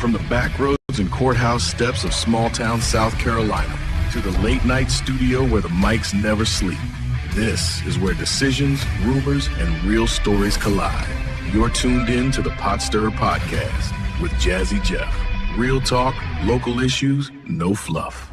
From the back roads and courthouse steps of small-town South Carolina to the late-night studio where the mics never sleep, this is where decisions, rumors, and real stories collide. You're tuned in to the Pot Stirrer Podcast with Jazzy Jeff. Real talk, local issues, no fluff.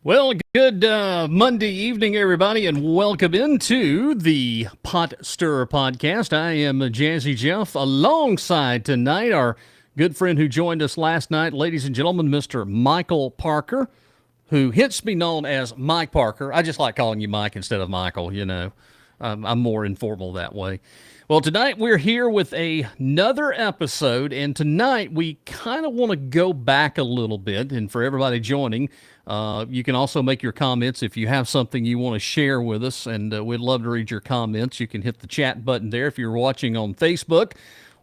Well, good Monday evening, everybody, and welcome into the Pot Stirrer Podcast. I am Jazzy Jeff, alongside tonight our good friend who joined us last night, ladies and gentlemen, Mr. Michael Parker, who hence be known as Mike Parker. I just like calling you Mike instead of Michael, you know. I'm more informal that way. Well, tonight we're here with another episode, and tonight we kind of want to go back a little bit, and for everybody joining, you can also make your comments if you have something you want to share with us, and we'd love to read your comments. You can hit the chat button there if you're watching on Facebook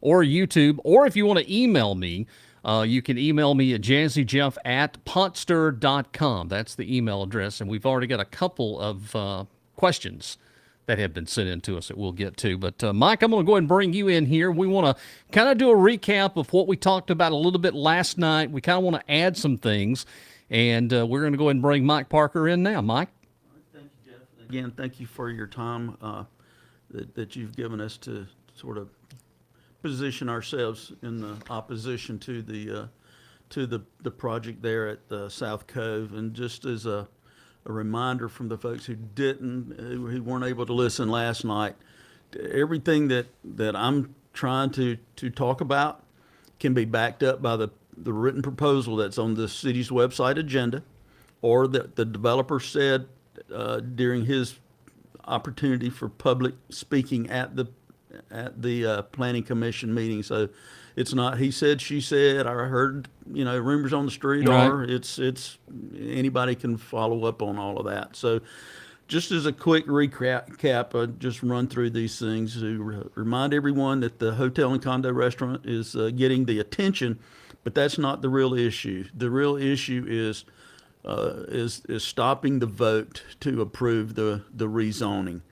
or YouTube, or if you want to email me, you can email me at jazzyjeff@potstir.com. That's the email address, and we've already got a couple of questions that have been sent in to us that we'll get to. But Mike, I'm going to go ahead and bring you in here. We want to kind of do a recap of what we talked about a little bit last night. We kind of want to add some things, and we're going to go ahead and bring Mike Parker in now. Mike? Thank you, Jeff. Again, thank you for your time that you've given us to sort of position ourselves in the opposition to the project there at the South Cove. And just as a reminder from the folks who weren't able to listen last night, everything that I'm trying to talk about can be backed up by the written proposal that's on the city's website agenda, or that the developer said during his opportunity for public speaking at the planning commission meeting. So it's not he said, she said. I heard, rumors on the street, right. Or it's anybody can follow up on all of that. So just as a quick recap, just run through these things to remind everyone that the hotel and condo restaurant is getting the attention, but that's not the real issue. The real issue is stopping the vote to approve the rezoning,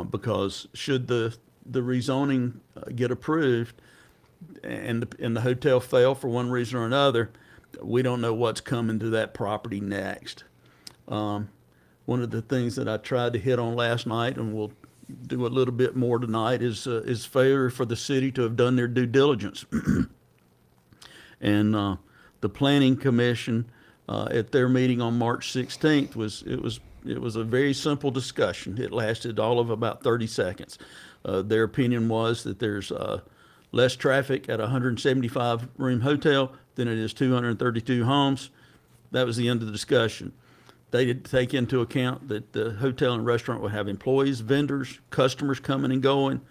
because should the rezoning get approved and the hotel fail for one reason or another, we don't know what's coming to that property next. One of the things that I tried to hit on last night, and we'll do a little bit more tonight, is failure for the city to have done their due diligence. And the Planning Commission at their meeting on March 16th it was a very simple discussion. It lasted all of about 30 seconds. Their opinion was that there's less traffic at a 175-room hotel than it is 232 homes. That was the end of the discussion. They did take into account that the hotel and restaurant would have employees, vendors, customers coming and going.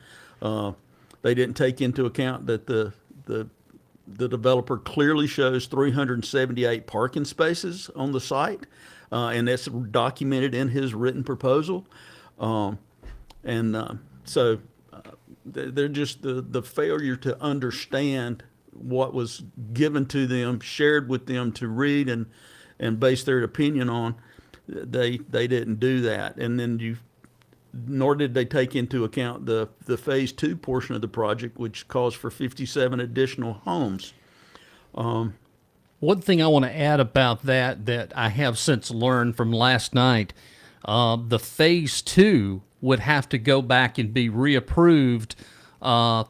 They didn't take into account that the developer clearly shows 378 parking spaces on the site, and that's documented in his written proposal. So they're just the failure to understand what was given to them, shared with them to read and base their opinion on. They didn't do that, and then nor did they take into account the phase 2 portion of the project, which calls for 57 additional homes. One thing I want to add about that I have since learned from last night, the phase 2 would have to go back and be reapproved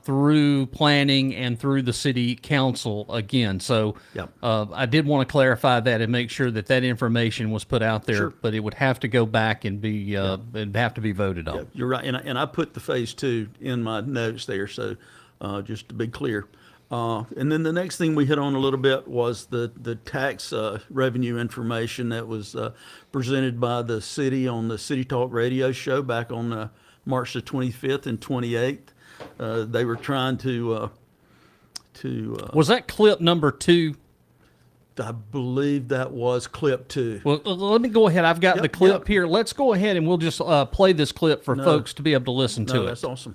through planning and through the city council again. So Yep. I did want to clarify that and make sure that information was put out there, Sure. But it would have to go back and be it'd have to be voted on. Yeah, you're right, and I put the phase 2 in my notes there, so just to be clear. And then the next thing we hit on a little bit was the tax revenue information that was presented by the city on the City Talk radio show back on March the 25th and 28th. They were trying to was that clip number 2? I believe that was clip 2. Well, let me go ahead. I've got the clip Yep. here. Let's go ahead and we'll just play this clip for folks to be able to listen to it. That's awesome.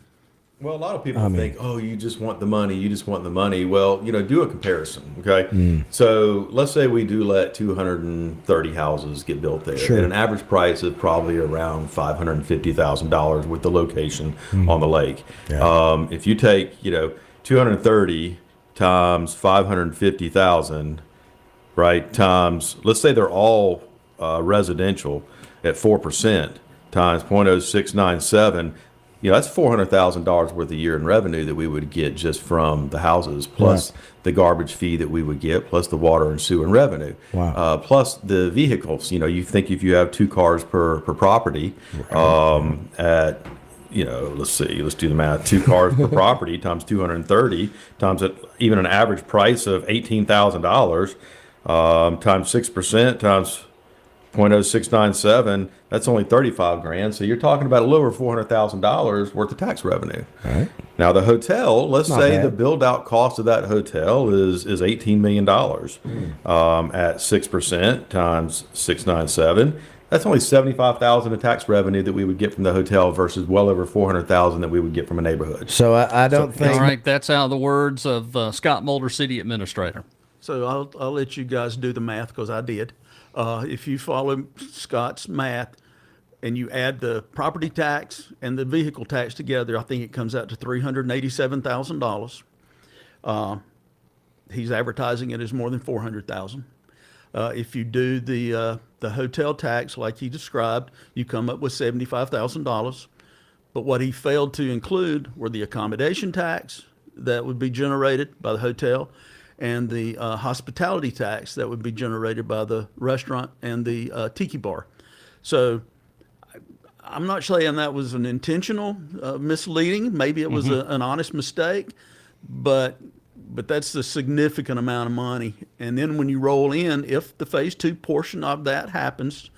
Well, a lot of people think, oh, you just want the money. You just want the money. Well, do a comparison, okay? So let's say we do let 230 houses get built there at an average price of probably around $550,000 with the location on the lake. Yeah. If you take, 230 times 550,000, right? Times, let's say they're all residential at 4% times 0.0697. That's $400,000 worth a year in revenue that we would get just from the houses, plus the garbage fee that we would get, plus the water and sewer and revenue, plus the vehicles. You think if you have 2 cars per property, at let's do the math. 2 cars per property times 230 times even an average price of $18,000 times 6% times 0.0697, that's only 35 grand. So you're talking about a little over $400,000 worth of tax revenue. Right. Now the hotel, let's Not say bad. the build out cost of that hotel is $18 million at 6% times 697. That's only 75,000 in tax revenue that we would get from the hotel versus well over 400,000 that we would get from a neighborhood. So I don't think. All right, that's out of the words of Scott Mulder, City Administrator. So I'll let you guys do the math because I did. If you follow Scott's math and you add the property tax and the vehicle tax together, I think it comes out to $387,000. He's advertising it as more than $400,000. If you do the hotel tax like he described, you come up with $75,000. But what he failed to include were the accommodation tax that would be generated by the hotel and the hospitality tax that would be generated by the restaurant and the tiki bar. So I'm not saying that was an intentional misleading. Maybe it was an honest mistake, but that's a significant amount of money. And then when you roll in, if the phase 2 portion of that happens,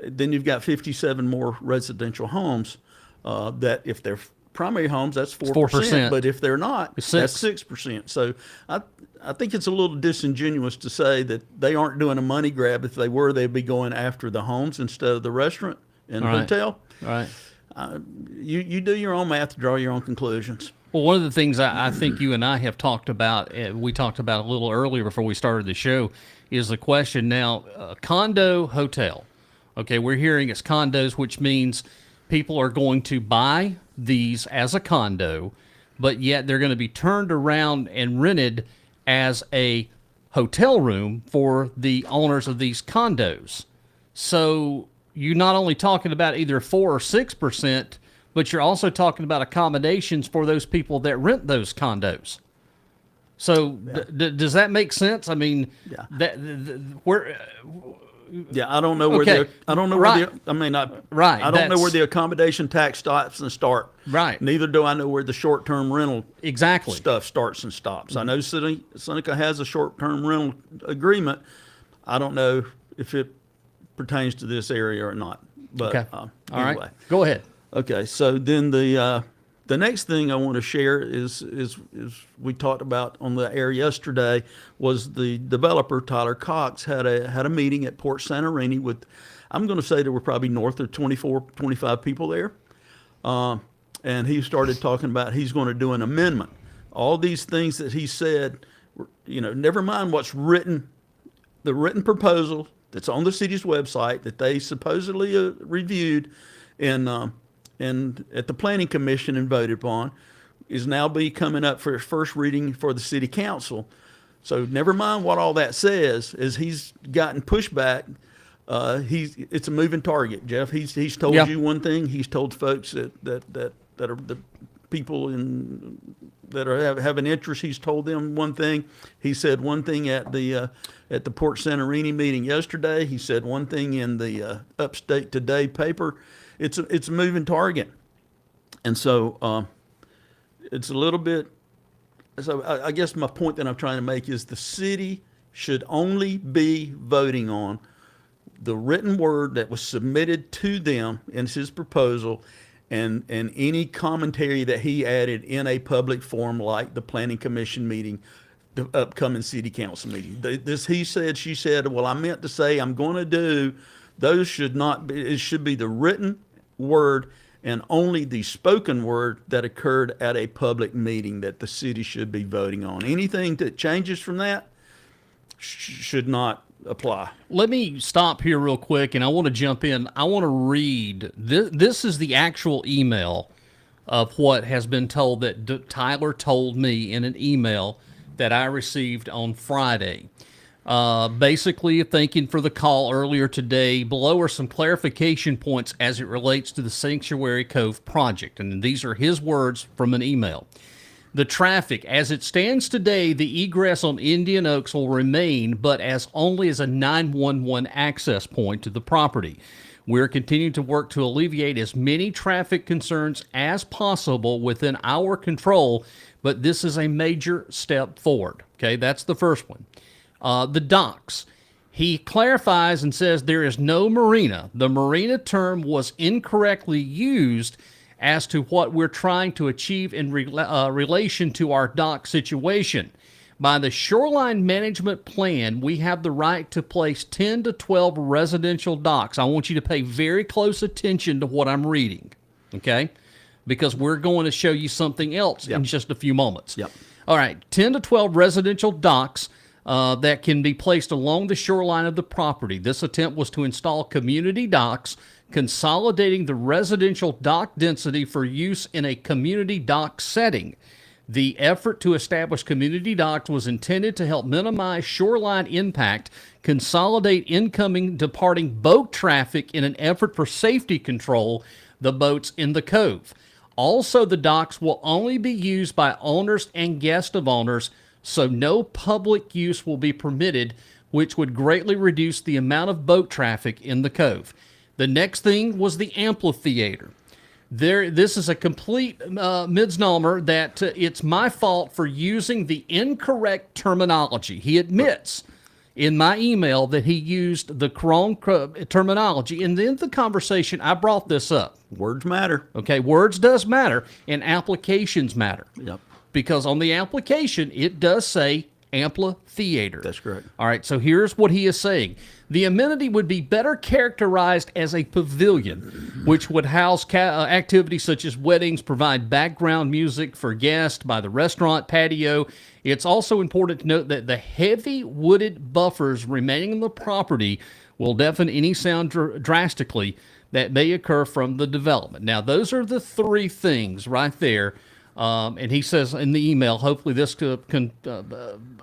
then you've got 57 more residential homes that if they're primary homes, that's 4%. But if they're not, that's 6%. So I think it's a little disingenuous to say that they aren't doing a money grab. If they were, they'd be going after the homes instead of the restaurant and hotel. Right. You do your own math to draw your own conclusions. Well, one of the things I think you and I have talked about, we talked about a little earlier before we started the show, is the question now, condo, hotel. Okay, we're hearing it's condos, which means people are going to buy these as a condo, but yet they're going to be turned around and rented as a hotel room for the owners of these condos. So you're not only talking about either 4 or 6%, but you're also talking about accommodations for those people that rent those condos. So does that make sense? I mean, where? Yeah, I don't know where Okay. I don't know Right. where the, I mean, Right, I don't know that's- where the accommodation tax stops and start. Right. Neither do I know where the short-term rental Exactly. stuff starts and stops. I know Seneca has a short-term rental agreement. I don't know if it pertains to this area or not. But Okay. All anyway. right. Go ahead. Okay, so then the next thing I want to share is we talked about on the air yesterday was the developer Tyler Cox had a meeting at Port Santorini with, I'm going to say there were probably north of 24, 25 people there, and he started talking about he's going to do an amendment. All these things that he said, never mind what's written, the written proposal that's on the city's website that they supposedly reviewed and at the Planning Commission and voted upon, is now coming up for its first reading for the City Council. So never mind what all that says, as he's gotten pushback. It's a moving target, Jeff. He's told you one thing. He's told folks that are the people that have an interest. He's told them one thing. He said one thing at the Port Santorini meeting yesterday. He said one thing in the Upstate Today paper. It's a moving target, and so it's a little bit. So I guess my point that I'm trying to make is the city should only be voting on the written word that was submitted to them in his proposal, and any commentary that he added in a public forum like the Planning Commission meeting, the upcoming City Council meeting. This he said, she said. Well, I meant to say I'm going to do. Those should not be. It should be the written word and only the spoken word that occurred at a public meeting that the city should be voting on. Anything that changes from that should not apply. Let me stop here real quick, and I want to jump in. I want to read. This is the actual email of what has been told that Tyler told me in an email that I received on Friday. Basically, thanking for the call earlier today. Below are some clarification points as it relates to the Sanctuary Cove project. And these are his words from an email. The traffic, as it stands today, the egress on Indian Oaks will remain, but only as a 911 access point to the property. We're continuing to work to alleviate as many traffic concerns as possible within our control, but this is a major step forward. Okay, that's the first one. The docks. He clarifies and says there is no marina. The marina term was incorrectly used as to what we're trying to achieve in relation to our dock situation. By the shoreline management plan, we have the right to place 10 to 12 residential docks. I want you to pay very close attention to what I'm reading, okay? Because we're going to show you something else in just a few moments. Yep. All right, 10 to 12 residential docks that can be placed along the shoreline of the property. This attempt was to install community docks, consolidating the residential dock density for use in a community dock setting. The effort to establish community docks was intended to help minimize shoreline impact, consolidate incoming, departing boat traffic in an effort for safety control the boats in the cove. Also, the docks will only be used by owners and guests of owners, so no public use will be permitted, which would greatly reduce the amount of boat traffic in the cove. The next thing was the amphitheater. This is a complete misnomer that it's my fault for using the incorrect terminology. He admits in my email that he used the wrong terminology. And in the conversation, I brought this up. Words matter. Okay, words does matter, and applications matter. Yep. Because on the application, it does say amphitheater. That's correct. All right, so here's what he is saying. The amenity would be better characterized as a pavilion, which would house activities such as weddings, provide background music for guests by the restaurant patio. It's also important to note that the heavy wooded buffers remaining on the property will deafen any sound drastically that may occur from the development. Now, those are the three things right there. And he says in the email, hopefully this can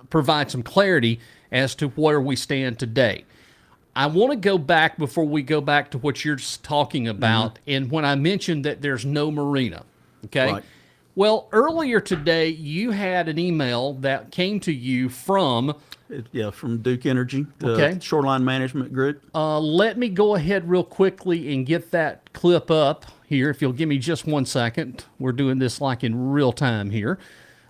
provide some clarity as to where we stand today. I want to go back before we go back to what you're talking about, and when I mentioned that there's no marina, okay? Right. Well, earlier today, you had an email that came to you from... From Duke Energy, the Okay. Shoreline Management Group. let me go ahead real quickly and get that clip up here. If you'll give me just 1 second. We're doing this like in real time here.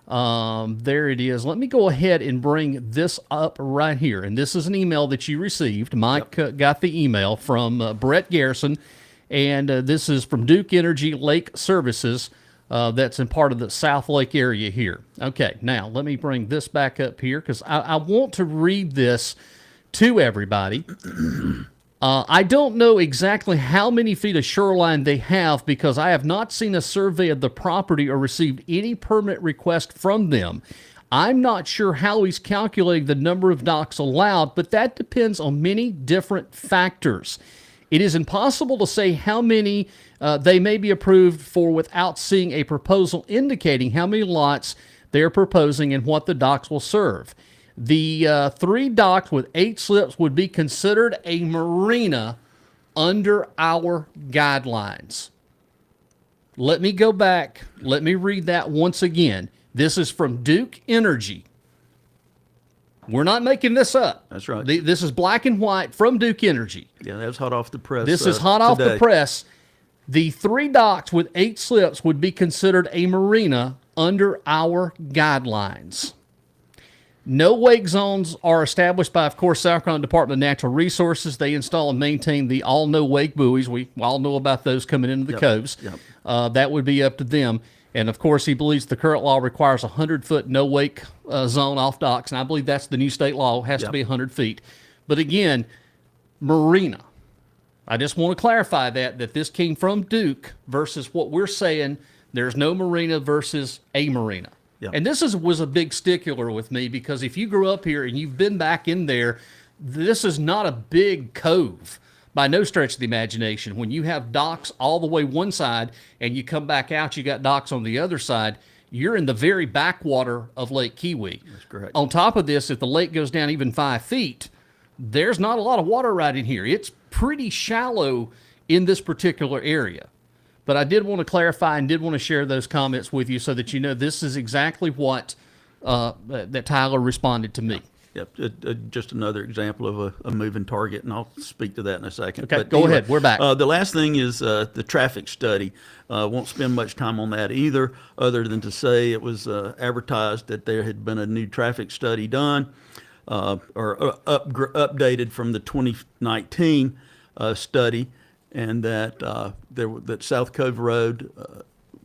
There it is. Let me go ahead and bring this up right here. And this is an email that you received. Mike got the email from Brett Garrison. And this is from Duke Energy Lake Services. That's in part of the South Lake area here. Okay, now let me bring this back up here because I want to read this to everybody. I don't know exactly how many feet of shoreline they have because I have not seen a survey of the property or received any permit request from them. I'm not sure how he's calculating the number of docks allowed, but that depends on many different factors. It is impossible to say how many they may be approved for without seeing a proposal indicating how many lots they're proposing and what the docks will serve. The 3 docks with 8 slips would be considered a marina under our guidelines. Let me go back. Let me read that once again. This is from Duke Energy. We're not making this up. That's right. This is black and white from Duke Energy. Yeah, that was hot off the press. This is hot off the press. The 3 docks with 8 slips would be considered a marina under our guidelines. No wake zones are established by, of course, South Carolina Department of Natural Resources. They install and maintain the all no wake buoys. We all know about those coming into the coves. Yep. That would be up to them. And, of course, he believes the current law requires a 100-foot no-wake zone off docks, and I believe that's the new state law. It has to be 100 feet. But, again, marina. I just want to clarify that this came from Duke versus what we're saying, there's no marina versus a marina. Yep. And this was a big stickler with me because if you grew up here and you've been back in there, this is not a big cove. By no stretch of the imagination. When you have docks all the way one side and you come back out, you got docks on the other side, you're in the very backwater of Lake Kiwi. That's correct. On top of this, if the lake goes down even 5 feet, there's not a lot of water right in here. It's pretty shallow in this particular area. But I did want to clarify and did want to share those comments with you so that you know this is exactly what that Tyler responded to me. Yep, just another example of a moving target, and I'll speak to that in a second. Okay, But go ahead. We're back. The last thing is the traffic study. Won't spend much time on that either, other than to say it was advertised that there had been a new traffic study done or updated from the 2019 study, and that that South Cove Road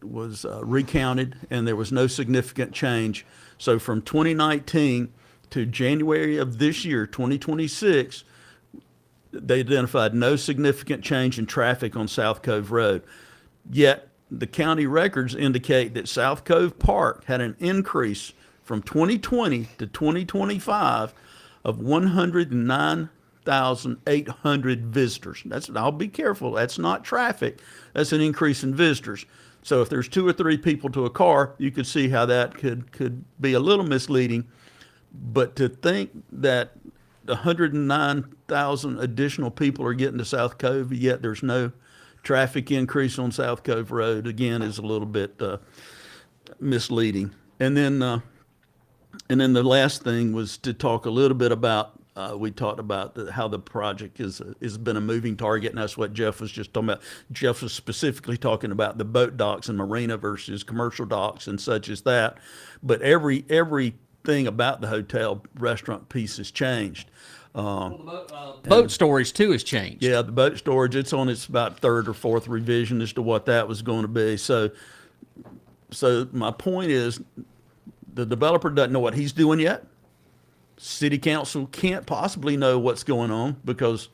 was recounted, and there was no significant change. So from 2019 to January of this year, 2026, they identified no significant change in traffic on South Cove Road. Yet the county records indicate that South Cove Park had an increase from 2020 to 2025 of 109,800 visitors. I'll be careful. That's not traffic. That's an increase in visitors. So if there's 2 or 3 people to a car, you could see how that could be a little misleading. But to think that 109,000 additional people are getting to South Cove, yet there's no traffic increase on South Cove Road, again, is a little bit misleading. And then the last thing was to talk a little bit about. We talked about how the project has been a moving target, and that's what Jeff was just talking about. Jeff was specifically talking about the boat docks and marina versus commercial docks and such as that. But everything about the hotel restaurant piece has changed. Boat storage too has changed. Yeah, the boat storage, it's on its about 3rd or 4th revision as to what that was going to be. So my point is, the developer doesn't know what he's doing yet. City council can't possibly know what's going on because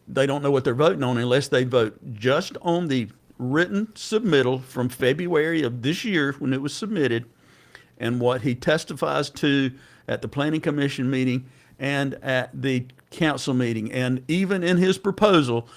they don't know what they're voting on unless they vote just on the written submittal from February of this year when it was submitted, and what he testifies to at the planning commission meeting and at the council meeting. And even in his proposal,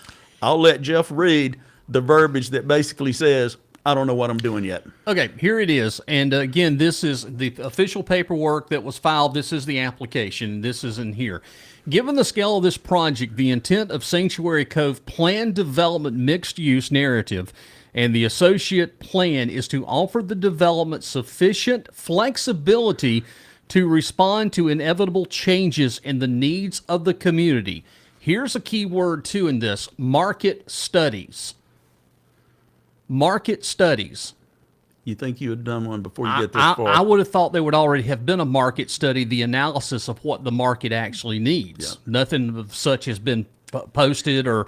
I'll let Jeff read the verbiage that basically says, I don't know what I'm doing yet. Okay, here it is. And again, this is the official paperwork that was filed. This is the application. This is in here. Given the scale of this project, the intent of Sanctuary Cove planned development mixed use narrative and the associate plan is to offer the development sufficient flexibility to respond to inevitable changes in the needs of the community. Here's a key word too in this: market studies. Market studies. You think you had done one before you get this far? I would have thought there would already have been a market study, the analysis of what the market actually needs. Yeah. Nothing of such has been posted or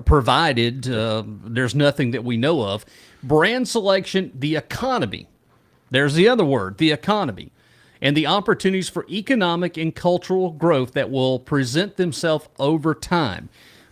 provided. There's nothing that we know of. Brand selection, the economy. There's the other word, the economy. And the opportunities for economic and cultural growth that will present themselves over time.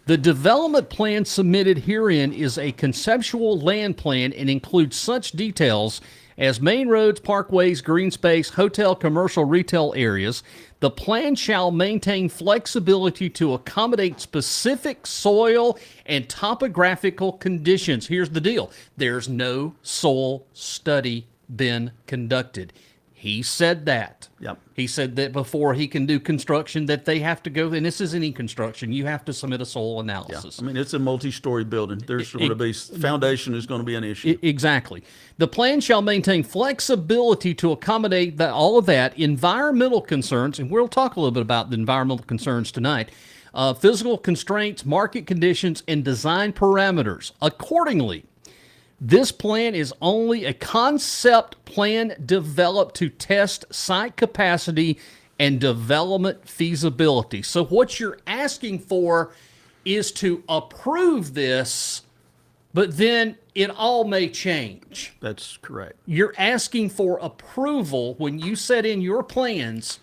The development plan submitted herein is a conceptual land plan and includes such details as main roads, parkways, green space, hotel, commercial, retail areas. The plan shall maintain flexibility to accommodate specific soil and topographical conditions. Here's the deal. There's no soil study been conducted. He said that. Yep. He said that before he can do construction that they have to go, and this is any construction, you have to submit a soil analysis. Yeah. I mean, it's a multi-story building. There's going to be, foundation is going to be an issue. Exactly. The plan shall maintain flexibility to accommodate all of that, environmental concerns, and we'll talk a little bit about the environmental concerns tonight, physical constraints, market conditions, and design parameters. Accordingly, this plan is only a concept plan developed to test site capacity and development feasibility. So what you're asking for is to approve this, but then it all may change. That's correct. You're asking for approval when you set in your plans,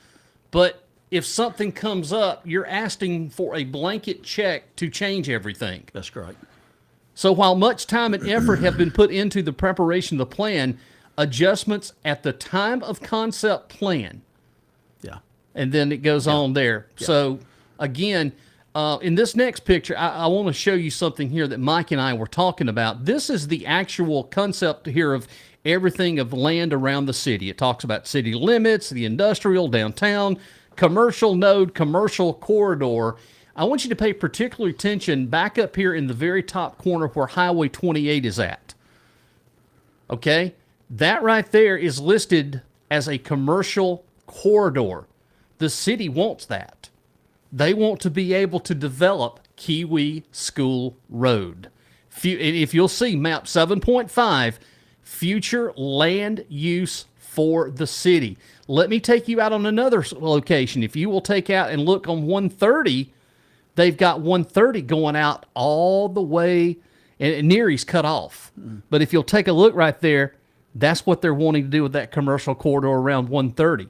but if something comes up, you're asking for a blanket check to change everything. That's correct. So while much time and effort have been put into the preparation of the plan, adjustments at the time of concept plan. Yeah. And then it goes on there. Yeah. So again, in this next picture, I want to show you something here that Mike and I were talking about. This is the actual concept here of everything of land around the city. It talks about city limits, the industrial, downtown, commercial node, commercial corridor. I want you to pay particular attention back up here in the very top corner where Highway 28 is at. Okay? That right there is listed as a commercial corridor. The city wants that. They want to be able to develop Kiwi School Road. If you'll see map 7.5, future land use for the city. Let me take you out on another location. If you will take out and look on 130, they've got 130 going out all the way, and Neary's cut off. But if you'll take a look right there, that's what they're wanting to do with that commercial corridor around 130.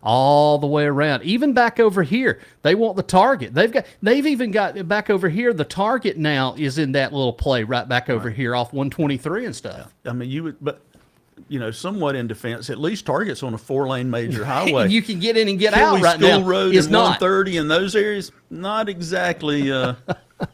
All the way around. Even back over here, they want the Target. They've even got back over here, the Target now is in that little play right back over here off 123 and stuff. I mean, but somewhat in defense, at least Target's on a 4-lane major highway. You can get in and get Kiwi out right School now. Road Is and not. 130 in those areas, not exactly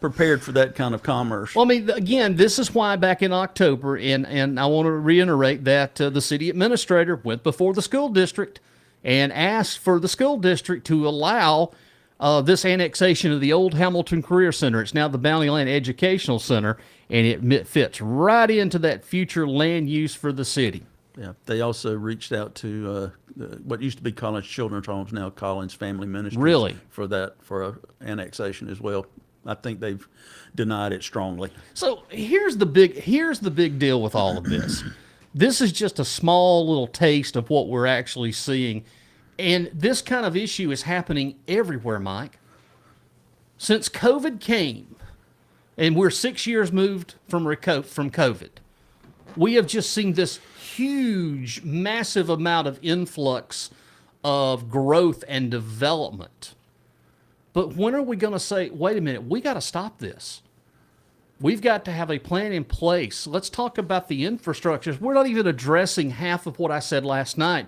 prepared for that kind of commerce. Well, I mean, again, this is why back in October, and I want to reiterate that the city administrator went before the school district and asked for the school district to allow this annexation of the old Hamilton Career Center. It's now the Bountyland Educational Center, and it fits right into that future land use for the city. Yeah, they also reached out to what used to be Collins Children's Homes, now Collins Family Ministries. Really? For annexation as well. I think they've denied it strongly. So here's the big deal with all of this. This is just a small little taste of what we're actually seeing. And this kind of issue is happening everywhere, Mike. Since COVID came, and we're 6 years moved from COVID, we have just seen this huge, massive amount of influx of growth and development. But when are we going to say, wait a minute, we got to stop this? We've got to have a plan in place. Let's talk about the infrastructures. We're not even addressing half of what I said last night.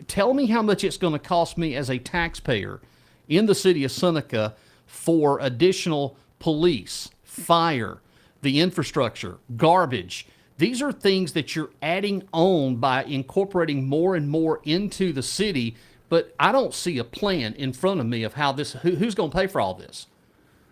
Tell me how much it's going to cost me as a taxpayer in the city of Seneca for additional police, fire, the infrastructure, garbage. These are things that you're adding on by incorporating more and more into the city, but I don't see a plan in front of me of how this, who's going to pay for all this.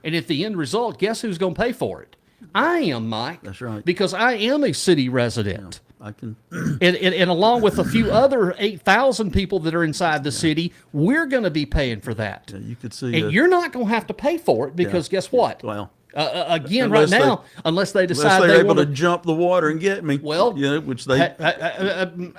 And at the end result, guess who's going to pay for it? I am, Mike. That's right. Because I am a city resident. I can. And along with a few other 8,000 people that are inside the city, we're going to be paying for that. Yeah, you could see. And you're not going to have to pay for it because guess what? Well, again, right now, unless they decide they're they able want to jump the water and get me. Well, which they.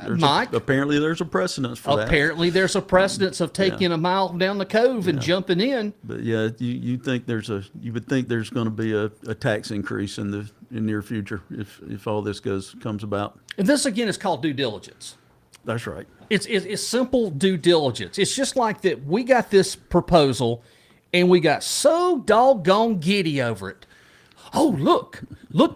Mike, apparently there's a precedence for that. Apparently there's a precedence of taking a mile down the cove and jumping in. But yeah, you would think there's going to be a tax increase in the near future if all this comes about. And this again is called due diligence. That's right. It's simple due diligence. It's just like that. We got this proposal, and we got so doggone giddy over it. Oh, look,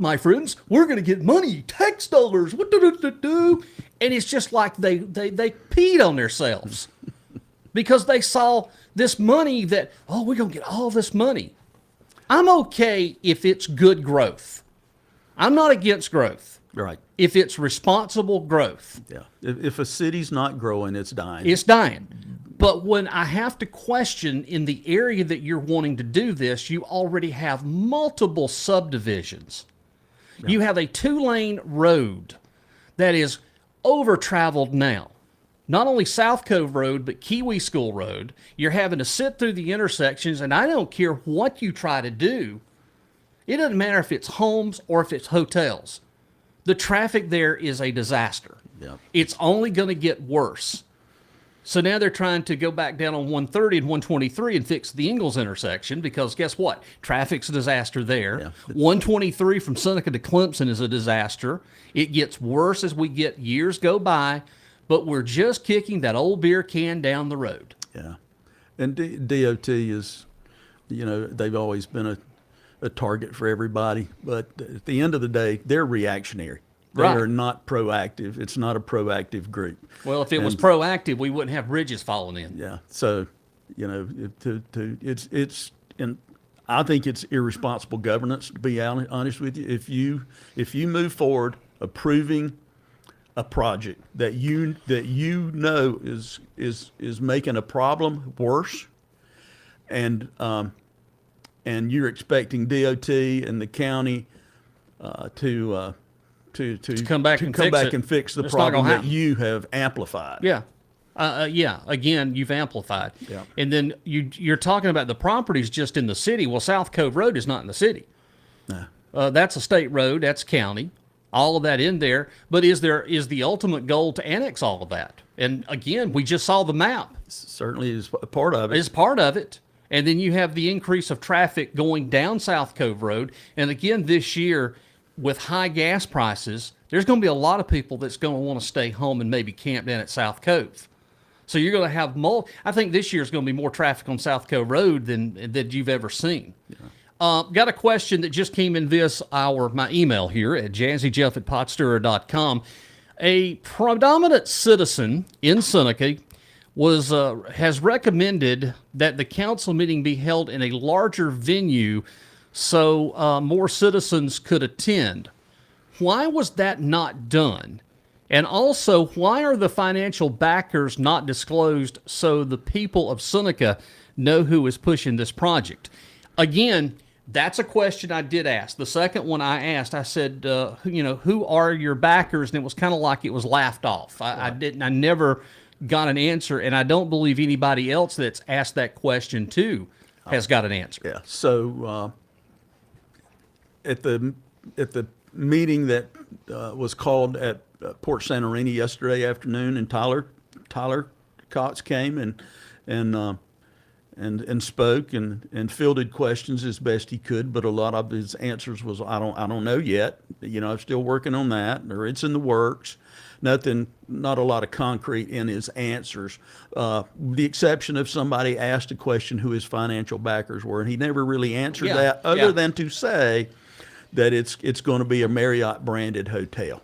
my friends, we're going to get money, tax dollars. What do? And it's just like they peed on themselves because they saw this money that, we're going to get all this money. I'm okay if it's good growth. I'm not against growth. Right. If it's responsible growth. Yeah. If a city's not growing, it's dying. It's dying. But when I have to question in the area that you're wanting to do this, you already have multiple subdivisions. Yeah. You have a 2-lane road that is over-traveled now. Not only South Cove Road, but Kiwi School Road. You're having to sit through the intersections, and I don't care what you try to do. It doesn't matter if it's homes or if it's hotels. The traffic there is a disaster. Yeah. It's only going to get worse. So now they're trying to go back down on 130 and 123 and fix the Ingalls intersection because guess what? Traffic's a disaster there. Yeah. 123 from Seneca to Clemson is a disaster. It gets worse as we get years go by, but we're just kicking that old beer can down the road. Yeah. And DOT is, they've always been a target for everybody, but at the end of the day, they're reactionary. They are not proactive. It's not a proactive group. Well, if it was proactive, we wouldn't have bridges falling in. Yeah. So, and I think it's irresponsible governance, to be honest with you. If you move forward approving a project that you know is making a problem worse, and you're expecting DOT and the county to come back and fix the It's not gonna problem that happen. you have amplified. Yeah. Yeah. Again, you've amplified. Yeah. And then you're talking about the properties just in the city. Well, South Cove Road is not in the city. No. That's a state road. That's county. All of that in there. But is the ultimate goal to annex all of that? And again, we just saw the map. Certainly is a part of it. Is part of it. And then you have the increase of traffic going down South Cove Road. And again, this year, with high gas prices, there's going to be a lot of people that's going to want to stay home and maybe camp down at South Cove. So you're going to have I think this year is going to be more traffic on South Cove Road than you've ever seen. Yeah. Got a question that just came in my email here at jazzyjeff@potstirrer.com. A predominant citizen in Seneca has recommended that the council meeting be held in a larger venue so more citizens could attend. Why was that not done? And also, why are the financial backers not disclosed so the people of Seneca know who is pushing this project? Again, that's a question I did ask. The second one I asked, I said, who are your backers? And it was kind of like it was laughed off. I never got an answer, and I don't believe anybody else that's asked that question too has got an answer. Yeah. So at the meeting that was called at Port Santorini yesterday afternoon, and Tyler Cox came and spoke and fielded questions as best he could, but a lot of his answers was I don't know yet. I'm still working on that, or it's in the works. Not a lot of concrete in his answers. The exception of somebody asked a question who his financial backers were, and he never really answered that, other than to say that it's going to be a Marriott branded hotel.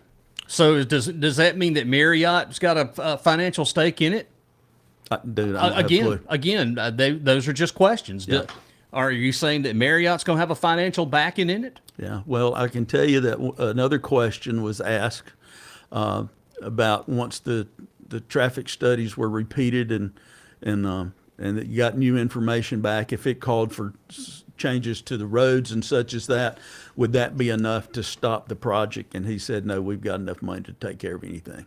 So does that mean that Marriott's got a financial stake in it? Dude, I don't have a clue. Those are just questions. Yeah. Are you saying that Marriott's going to have a financial backing in it? Yeah. Well, I can tell you that another question was asked about once the traffic studies were repeated and that you got new information back, if it called for changes to the roads and such as that, would that be enough to stop the project? And he said, no, we've got enough money to take care of anything.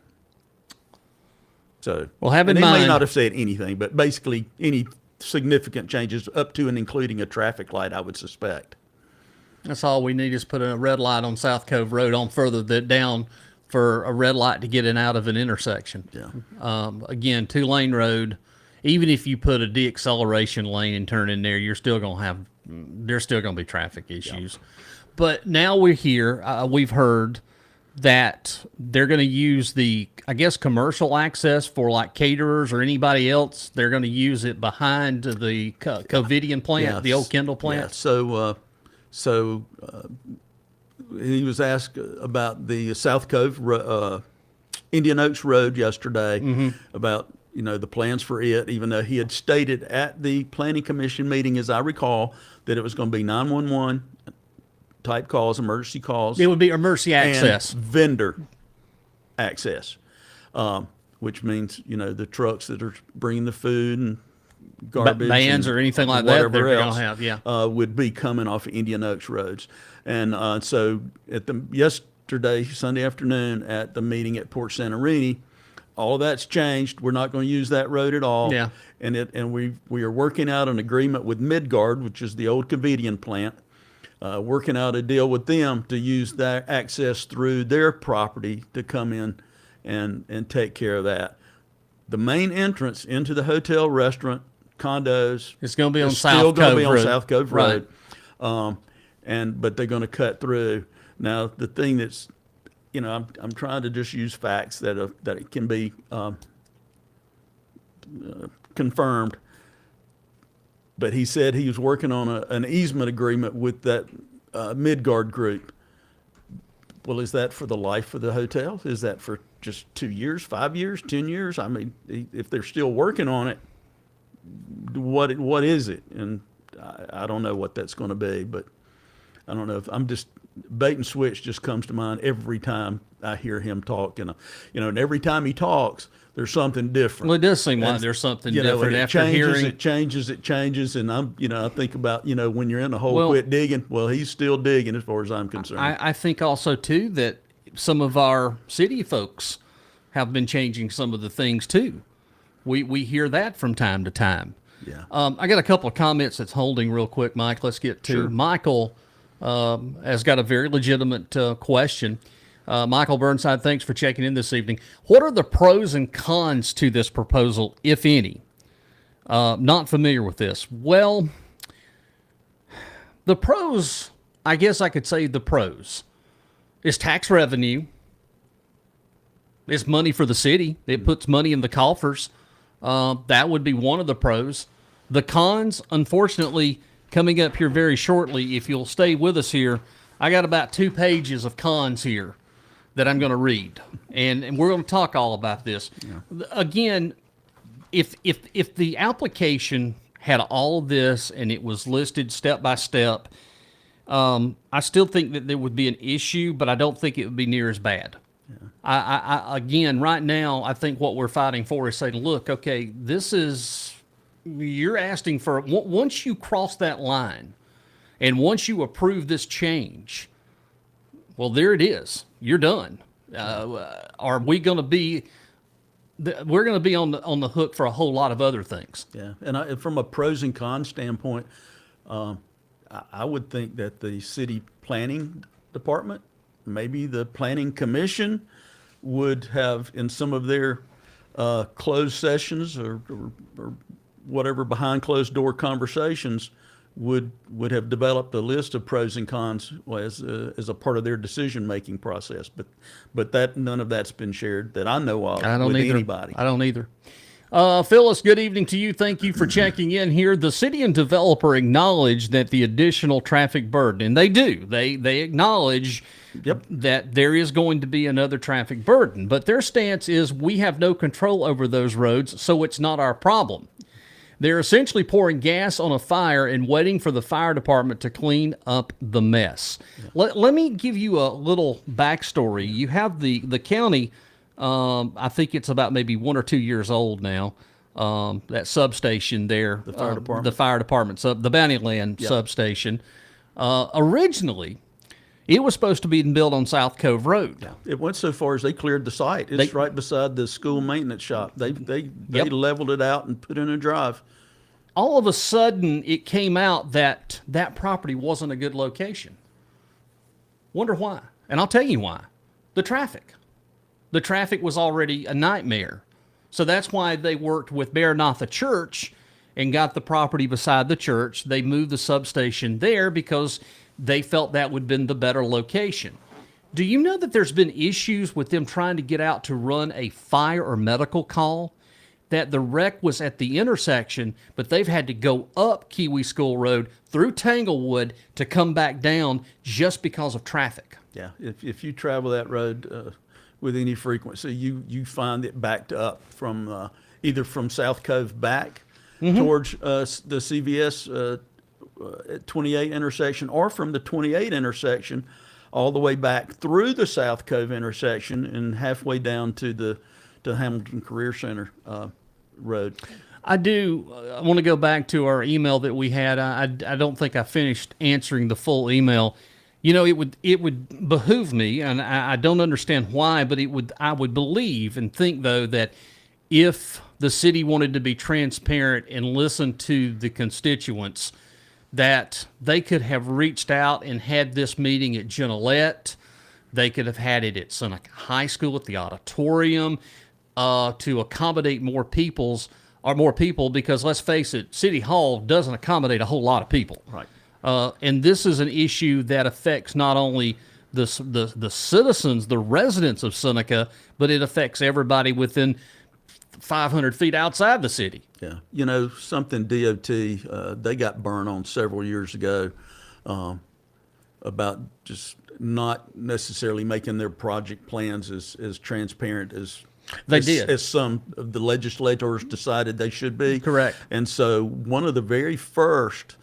So, well, have in and mind, he may not have said anything, but basically any significant changes up to and including a traffic light, I would suspect. That's all we need is put a red light on South Cove Road on further down for a red light to get in out of an intersection. Yeah. Again, 2-lane road. Even if you put a de-acceleration lane and turn in there, there's still going to be traffic issues. Yeah. But now we're here. We've heard that they're going to use the, I guess, commercial access for like caterers or anybody else. They're going to use it behind the Covidian plant, the old Kendall plant. Yeah. So he was asked about the South Cove, Indian Oaks Road yesterday, about the plans for it, even though he had stated at the Planning Commission meeting, as I recall, that it was going to be 911 type calls, emergency calls. It would be emergency access. And vendor access, which means, the trucks that are bringing the food and garbage. Vans or anything like that they're going to have, would be coming off of Indian Oaks roads. And so yesterday, Sunday afternoon, at the meeting at Port Santorini, all of that's changed. We're not going to use that road at all. Yeah. And we are working out an agreement with Midgard, which is the old Covidian plant, working out a deal with them to use that access through their property to come in and take care of that. The main entrance into the hotel, restaurant, condos, it's going to be on South Cove Road. Right. But they're going to cut through. Now, the thing that's, I'm trying to just use facts that it can be confirmed. But he said he was working on an easement agreement with that Midgard group. Well, is that for the life of the hotel? Is that for just 2 years, 5 years, 10 years? I mean, if they're still working on it, what is it? And I don't know what that's going to be, but I don't know if I'm just bait and switch just comes to mind every time I hear him talk, and and every time he talks, there's something different. Well, it does seem like there's something different and after hearing. It changes, and I think about when you're in a hole, quit digging. Well, he's still digging as far as I'm concerned. I think also too that some of our city folks have been changing some of the things too. We hear that from time to time. Yeah. I got a couple of comments that's holding real quick, Mike. Let's get to Sure. Michael. Has got a very legitimate question. Michael Burnside, thanks for checking in this evening. What are the pros and cons to this proposal, if any? Not familiar with this. Well, the pros, I guess I could say the pros, is tax revenue. It's money for the city. It puts money in the coffers. That would be one of the pros. The cons, unfortunately, coming up here very shortly, if you'll stay with us here, I got about 2 pages of cons here that I'm going to read, and we're going to talk all about this. Yeah. Again, if the application had all this and it was listed step by step, I still think that there would be an issue, but I don't think it would be near as bad. Yeah. I again, right now, I think what we're fighting for is saying, look, okay, you're asking for, once you cross that line and once you approve this change, well, there it is. You're done. Are we going to be? We're going to be on the hook for a whole lot of other things. Yeah, and from a pros and cons standpoint, I would think that the city planning department, maybe the planning commission, would have in some of their closed sessions or whatever behind closed door conversations would have developed a list of pros and cons as a part of their decision making process. But that none of that's been shared that I know of with anybody. I don't either. Phyllis, good evening to you. Thank you for checking in here. The city and developer acknowledge that the additional traffic burden, and they do. They acknowledge that there is going to be another traffic burden, but their stance is we have no control over those roads, so it's not our problem. They're essentially pouring gas on a fire and waiting for the fire department to clean up the mess. Yeah. Let me give you a little backstory. You have the county, I think it's about maybe 1 or 2 years old now, that substation there. The fire department. The fire department, the Bountyland substation. Originally, it was supposed to be built on South Cove Road. Yeah. It went so far as they cleared the site. It's right beside the school maintenance shop. They leveled it out and put in a drive. All of a sudden, it came out that that property wasn't a good location. Wonder why? And I'll tell you why. The traffic. The traffic was already a nightmare. So that's why they worked with Maranatha Church and got the property beside the church. They moved the substation there because they felt that would have been the better location. Do you know that there's been issues with them trying to get out to run a fire or medical call? That the wreck was at the intersection, but they've had to go up Kiwi School Road through Tanglewood to come back down just because of traffic. Yeah, if you travel that road with any frequency, you find it backed up from either from South Cove back towards the CVS 28 intersection, or from the 28 intersection all the way back through the South Cove intersection and halfway down to the Hamilton Career Center road. I want to go back to our email that we had. I don't think I finished answering the full email. You know, it would behoove me, and I don't understand why, but I would believe and think, though, that if the city wanted to be transparent and listen to the constituents, that they could have reached out and had this meeting at Gillette. They could have had it at Seneca High School at the auditorium to accommodate more people, because let's face it, City Hall doesn't accommodate a whole lot of people. Right. And this is an issue that affects not only the citizens, the residents of Seneca, but it affects everybody within 500 feet outside the city. Yeah. You know, something DOT, they got burned on several years ago about just not necessarily making their project plans as transparent as some of the legislators decided they should be. Correct. And so one of the very first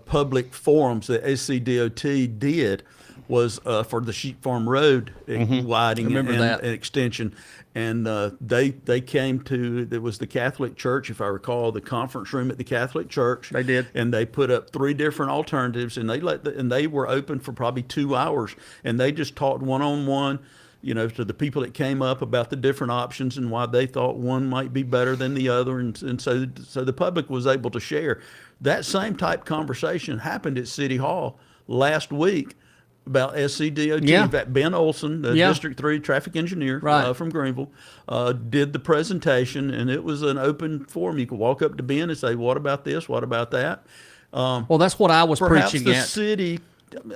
public forums that SCDOT did was for the Sheep Farm Road widening Remember that. and extension. And they came to, it was the Catholic Church, if I recall, the conference room at the Catholic Church. They did. And they put up 3 different alternatives, and they were open for probably 2 hours, and they just talked one-on-one, to the people that came up about the different options and why they thought one might be better than the other. And so the public was able to share. That same type conversation happened at City Hall last week about SCDOT. Yeah. In fact, Ben Olson, the Yeah. District 3 traffic engineer Right. from Greenville, did the presentation, and it was an open forum. You could walk up to Ben and say, what about this? What about that? Well, that's what I was Perhaps preaching the at. city,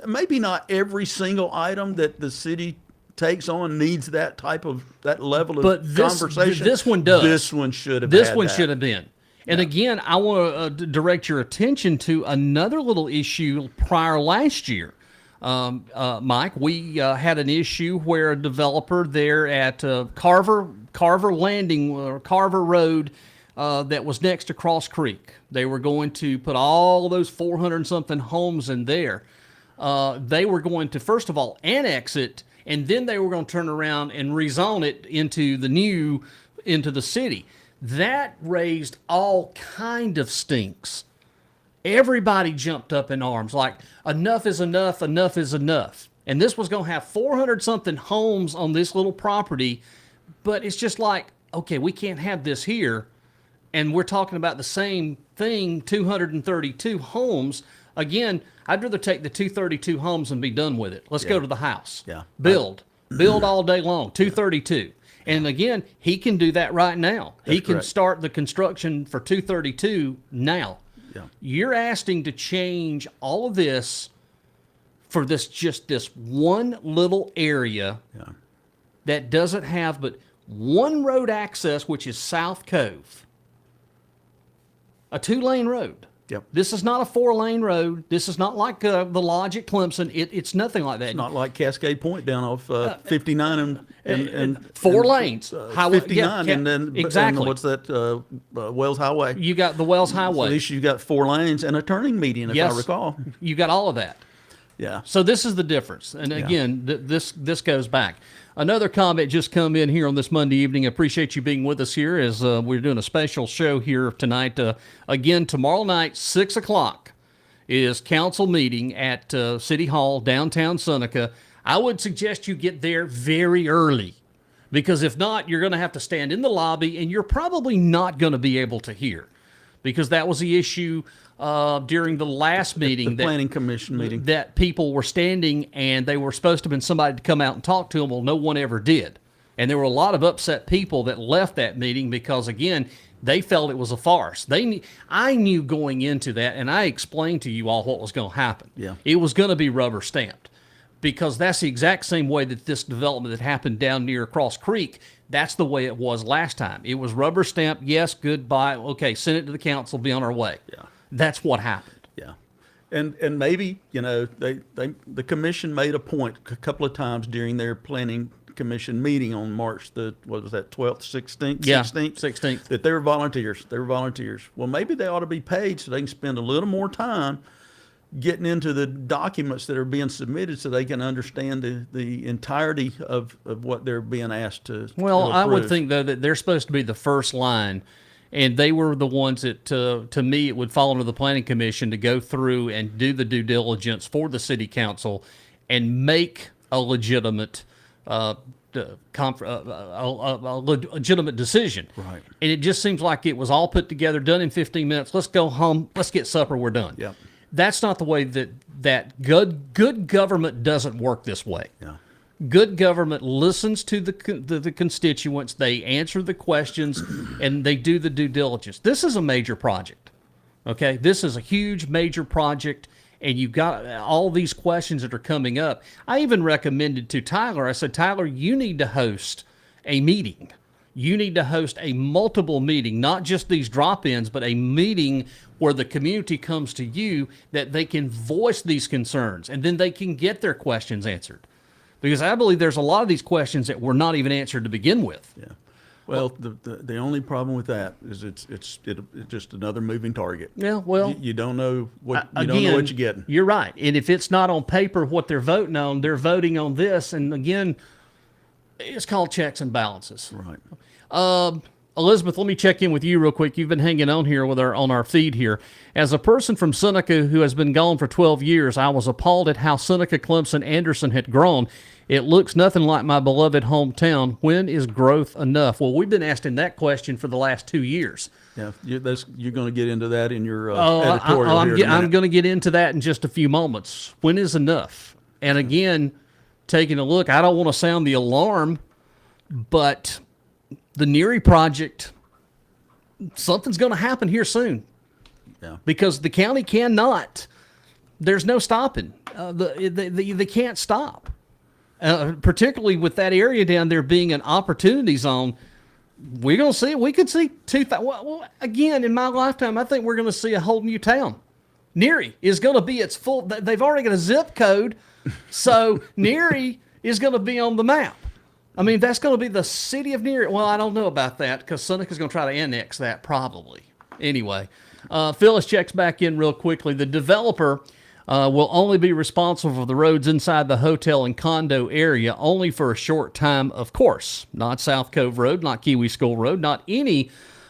maybe not every single item that the city takes on needs that level of But conversation. this one does. This one should have. This had one that. should have been. And again, I want to direct your attention to another little issue prior last year. Mike, we had an issue where a developer there at Carver Landing, or Carver Road, that was next to Cross Creek. They were going to put all those 400-something homes in there. They were going to, first of all, annex it, and then they were going to turn around and rezone it into the city. That raised all kind of stinks. Everybody jumped up in arms, like enough is enough, enough is enough. And this was going to have 400-something homes on this little property, but it's just like, okay, we can't have this here. And we're talking about the same thing, 232 homes. Again, I'd rather take the 232 homes and be done with it. Let's go to the house. Yeah. Build all day long, 232. And again, he can do that right now. He can correct. start the construction for 232 now. Yeah. You're asking to change all of this for just this one little area Yeah. that doesn't have but one road access, which is South Cove. A 2-lane road. Yep. This is not a 4-lane road. This is not like the Lodge at Clemson. It's nothing like that. Not like Cascade Point down off 59 and 4 lanes. Highway, 59 yeah, and then exactly. and what's that? Wells Highway. You got the Wells At Highway. least you got 4 lanes and a turning median, if Yes. I recall. You got all of that. Yeah. So this is the difference. And again, this goes back. Another comment just come in here on this Monday evening. Appreciate you being with us here as we're doing a special show here tonight. Again, tomorrow night, 6 o'clock, is council meeting at City Hall, downtown Seneca. I would suggest you get there very early, because if not, you're going to have to stand in the lobby, and you're probably not going to be able to hear, because that was the issue during the last meeting. The Planning Commission meeting. That people were standing and they were supposed to have been somebody to come out and talk to them. Well, no one ever did. And there were a lot of upset people that left that meeting because, again, they felt it was a farce. I knew going into that, and I explained to you all what was going to happen. Yeah. It was going to be rubber stamped, because that's the exact same way that this development that happened down near Cross Creek, that's the way it was last time. It was rubber stamped. Yes, goodbye. Okay, send it to the council, be on our way. Yeah. That's what happened. Yeah. And maybe, the commission made a point a couple of times during their planning commission meeting on March the, what was that, 12th, 16th? Yeah, 16th? 16th. That they were volunteers. They were volunteers. Well, maybe they ought to be paid so they can spend a little more time getting into the documents that are being submitted so they can understand the entirety of what they're being asked to Well, I would approve. think, though, that they're supposed to be the first line, and they were the ones that, to me, it would fall under the Planning Commission to go through and do the due diligence for the city council and make a legitimate legitimate decision. Right. And it just seems like it was all put together, done in 15 minutes. Let's go home. Let's get supper. We're done. Yep. That's not the way that good government doesn't work this way. Yeah. Good government listens to the constituents. They answer the questions, and they do the due diligence. This is a major project. Okay, this is a huge major project, and you've got all these questions that are coming up. I even recommended to Tyler, I said, Tyler, you need to host a meeting. You need to host a multiple meeting, not just these drop-ins, but a meeting where the community comes to you, that they can voice these concerns, and then they can get their questions answered. Because I believe there's a lot of these questions that were not even answered to begin with. Yeah. Well, the only problem with that is it's just another moving target. Yeah, well, You don't know what you again, don't know what you're getting. You're right. And if it's not on paper what they're voting on, they're voting on this. And again, it's called checks and balances. Right. Elizabeth, let me check in with you real quick. You've been hanging on here on our feed here. As a person from Seneca who has been gone for 12 years, I was appalled at how Seneca, Clemson, Anderson had grown. It looks nothing like my beloved hometown. When is growth enough? Well, we've been asking that question for the last 2 years. Yeah, you're going to get into that in your editorial I'm here. I'm going to get into that in just a few moments. When is enough? And again, taking a look, I don't want to sound the alarm, but the Neary project, something's going to happen here soon. Yeah. Because the county cannot. There's no stopping. They can't stop. Particularly with that area down there being an opportunity zone. We're going to see. We could see again in my lifetime. I think we're going to see a whole new town. Neary is going to be its full. They've already got a zip code, so Neary is going to be on the map. I mean, that's going to be the city of Neary. Well, I don't know about that because Seneca's going to try to annex that probably. Anyway, Phyllis checks back in real quickly. The developer will only be responsible for the roads inside the hotel and condo area only for a short time, of course. Not South Cove Road, not Kiwi School Road, not any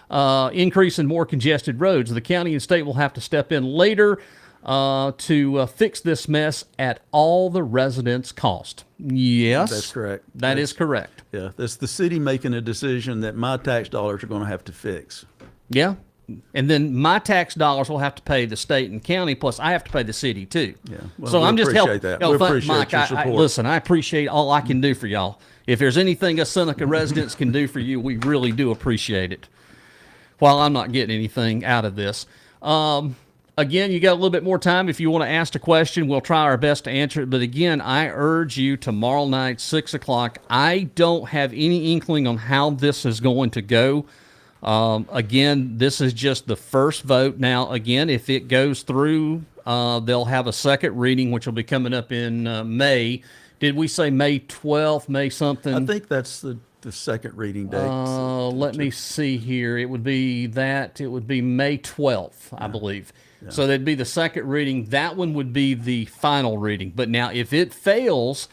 increase in more congested roads. The county and state will have to step in later to fix this mess at all the residents' cost. Yes. That's correct. That is correct. Yeah, that's the city making a decision that my tax dollars are going to have to fix. Yeah. And then my tax dollars will have to pay the state and county, plus I have to pay the city too. Yeah. Well, so we I'm just helping. appreciate that. We appreciate Mike, your I support. listen, I appreciate all I can do for y'all. If there's anything us Seneca residents can do for you, we really do appreciate it. While I'm not getting anything out of this. Again, you got a little bit more time. If you want to ask a question, we'll try our best to answer it. But again, I urge you tomorrow night, 6 o'clock. I don't have any inkling on how this is going to go. Again, this is just the first vote. Now, again, if it goes through, they'll have a second reading, which will be coming up in May. Did we say May 12th, May something? I think that's the second reading date. Let me see here. It would be May 12th, I believe. Yeah. So that'd be the second reading. That one would be the final reading. But now if it fails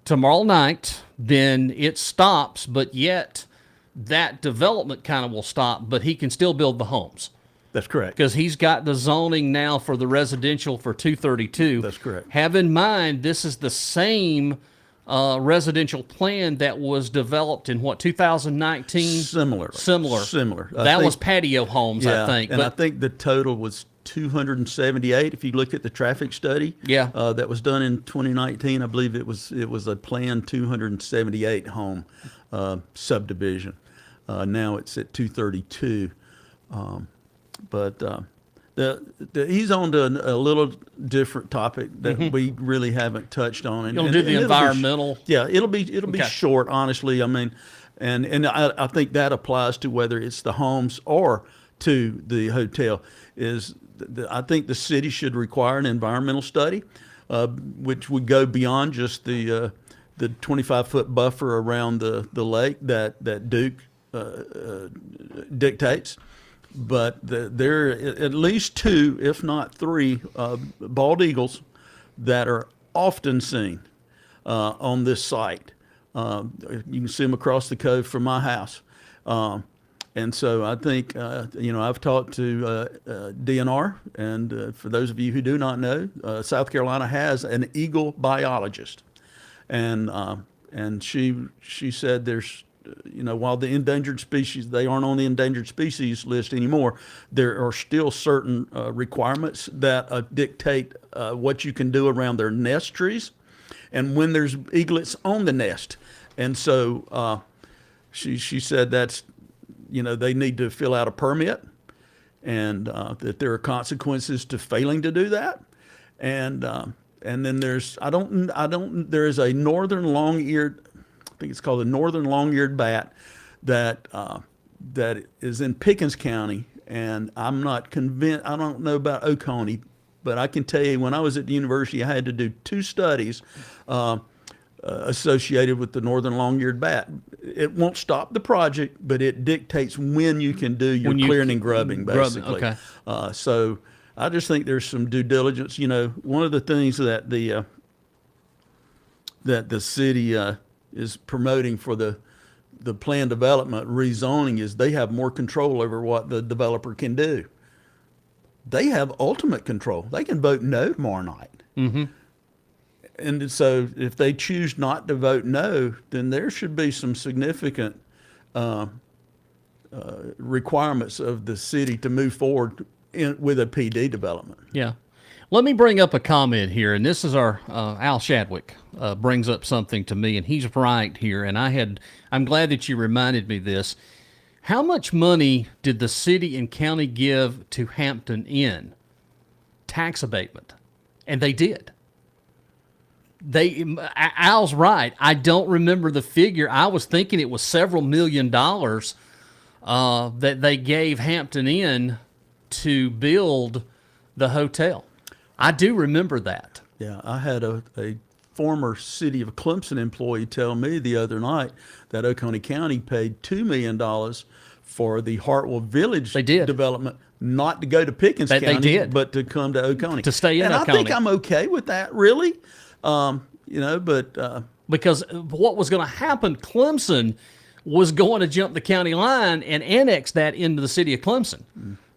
tomorrow night, then it stops, but yet that development kind of will stop, but he can still build the homes. That's correct. Because he's got the zoning now for the residential for 232. That's correct. Have in mind, this is the same residential plan that was developed in 2019? Similar. That was patio homes, yeah, I think. And I think the total was 278. If you look at the traffic study, that was done in 2019, I believe it was a planned 278 home subdivision. Now it's at 232. He's on to a little different topic that we really haven't touched on. You'll do the environmental. It'll be short, honestly. I mean, and I think that applies to whether it's the homes or to the hotel. I think the city should require an environmental study, which would go beyond just the 25-foot buffer around the lake that Duke dictates. But there are at least 2, if not 3, bald eagles that are often seen on this site. You can see them across the cove from my house. And so I think, I've talked to DNR, and for those of you who do not know, South Carolina has an eagle biologist. And she said there's, while the endangered species, they aren't on the endangered species list anymore, there are still certain requirements that dictate what you can do around their nest trees and when there's eaglets on the nest. And so she said that's, they need to fill out a permit, and that there are consequences to failing to do that. And then there's, there is a northern long-eared, I think it's called the northern long-eared bat that is in Pickens County, and I'm not convinced, I don't know about Oconee, but I can tell you when I was at the university, I had to do 2 studies. associated with the northern long-eared bat. It won't stop the project, but it dictates when you can do your clearing and grubbing, basically. Okay. So I just think there's some due diligence. One of the things that the city is promoting for the planned development rezoning is they have more control over what the developer can do. They have ultimate control. They can vote no tomorrow night. Mm-hmm. And so if they choose not to vote no, then there should be some significant requirements of the city to move forward with a PD development. Yeah. Let me bring up a comment here, and this is our Al Shadwick brings up something to me, and he's right here, and I'm glad that you reminded me this. How much money did the city and county give to Hampton Inn? Tax abatement. And they did. Al's right. I don't remember the figure. I was thinking it was several $1 million that they gave Hampton Inn to build the hotel. I do remember that. Yeah, I had a former City of Clemson employee tell me the other night that Oconee County paid $2 million for the Hartwell Village development, not to go to Pickens County, but to come to Oconee. To stay in Oconee. And I think I'm okay with that, really. Because what was going to happen, Clemson was going to jump the county line and annex that into the city of Clemson.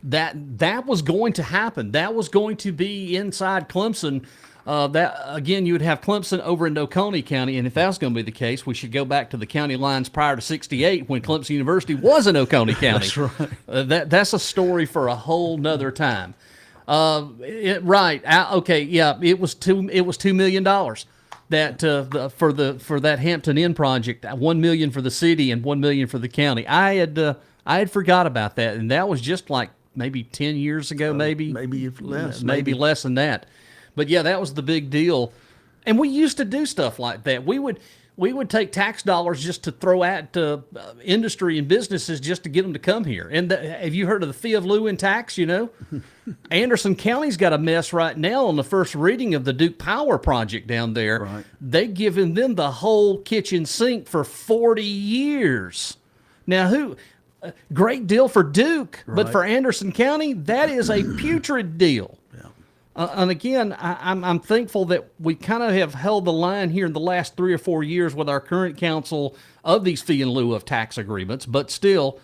That was going to happen. That was going to be inside Clemson. That again, you would have Clemson over in Oconee County, and if that's going to be the case, we should go back to the county lines prior to '68 when Clemson University was in Oconee County. That's right. That's a story for a whole nother time. Right. Okay. Yeah. It was $2 million that for that Hampton Inn project. $1 million for the city and $1 million for the county. I had forgot about that, and that was just like maybe 10 years ago, maybe less, maybe less than that. But yeah, that was the big deal, and we used to do stuff like that. We would take tax dollars just to throw at industry and businesses just to get them to come here. And have you heard of the fee of lieu in tax? Anderson County's got a mess right now on the first reading of the Duke Power project down there. Right. They've given them the whole kitchen sink for 40 years. Now, great deal for Duke, but for Anderson County, that is a putrid deal. And again, I'm thankful that we kind of have held the line here in the last 3 or 4 years with our current council of these fee in lieu of tax agreements. But still,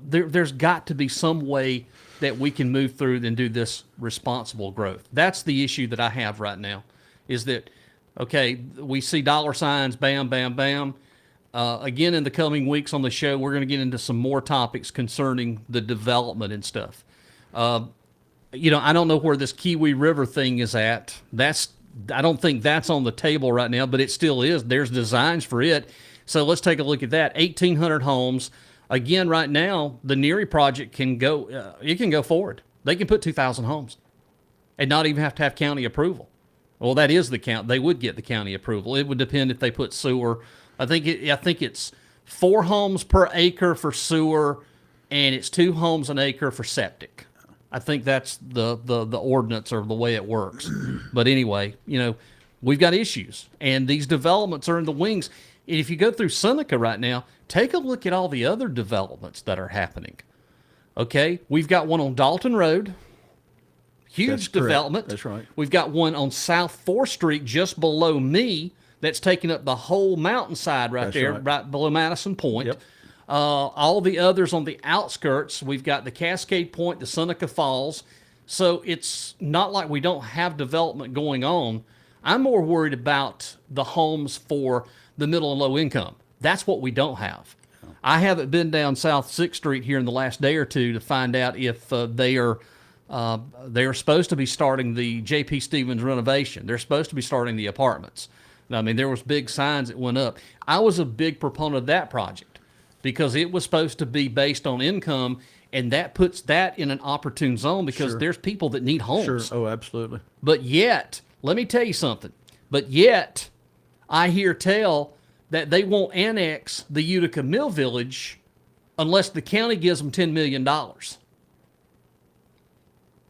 there's got to be some way that we can move through and do this responsible growth. That's the issue that I have right now, is that, okay, we see dollar signs, bam, bam, bam. Again, in the coming weeks on the show, we're going to get into some more topics concerning the development and stuff. I don't know where this Kiwi River thing is at. I don't think that's on the table right now, but it still is. There's designs for it. So let's take a look at that. 1,800 homes. Again, right now, the Neary project can go, it can go forward. They can put 2,000 homes and not even have to have county approval. Well, that is the count. They would get the county approval. It would depend if they put sewer. I think it's 4 homes per acre for sewer, and it's 2 homes an acre for septic. I think that's the ordinance or the way it works. But anyway, we've got issues, and these developments are in the wings. And if you go through Seneca right now, take a look at all the other developments that are happening. Okay, we've got one on Dalton Road, huge development. That's right. We've got one on South 4th Street just below me that's taking up the whole mountainside right below Madison Point. Yep. All the others on the outskirts, we've got the Cascade Point, the Seneca Falls. So it's not like we don't have development going on. I'm more worried about the homes for the middle and low income. That's what we don't have. I haven't been down South 6th Street here in the last day or two to find out if they are supposed to be starting the J.P. Stevens renovation. They're supposed to be starting the apartments. I mean, there was big signs that went up. I was a big proponent of that project because it was supposed to be based on income, and that puts that in an opportune zone because there's people that need homes. Sure. Oh, absolutely. But yet, let me tell you something. But yet, I hear tell that they won't annex the Utica Mill Village unless the county gives them $10 million.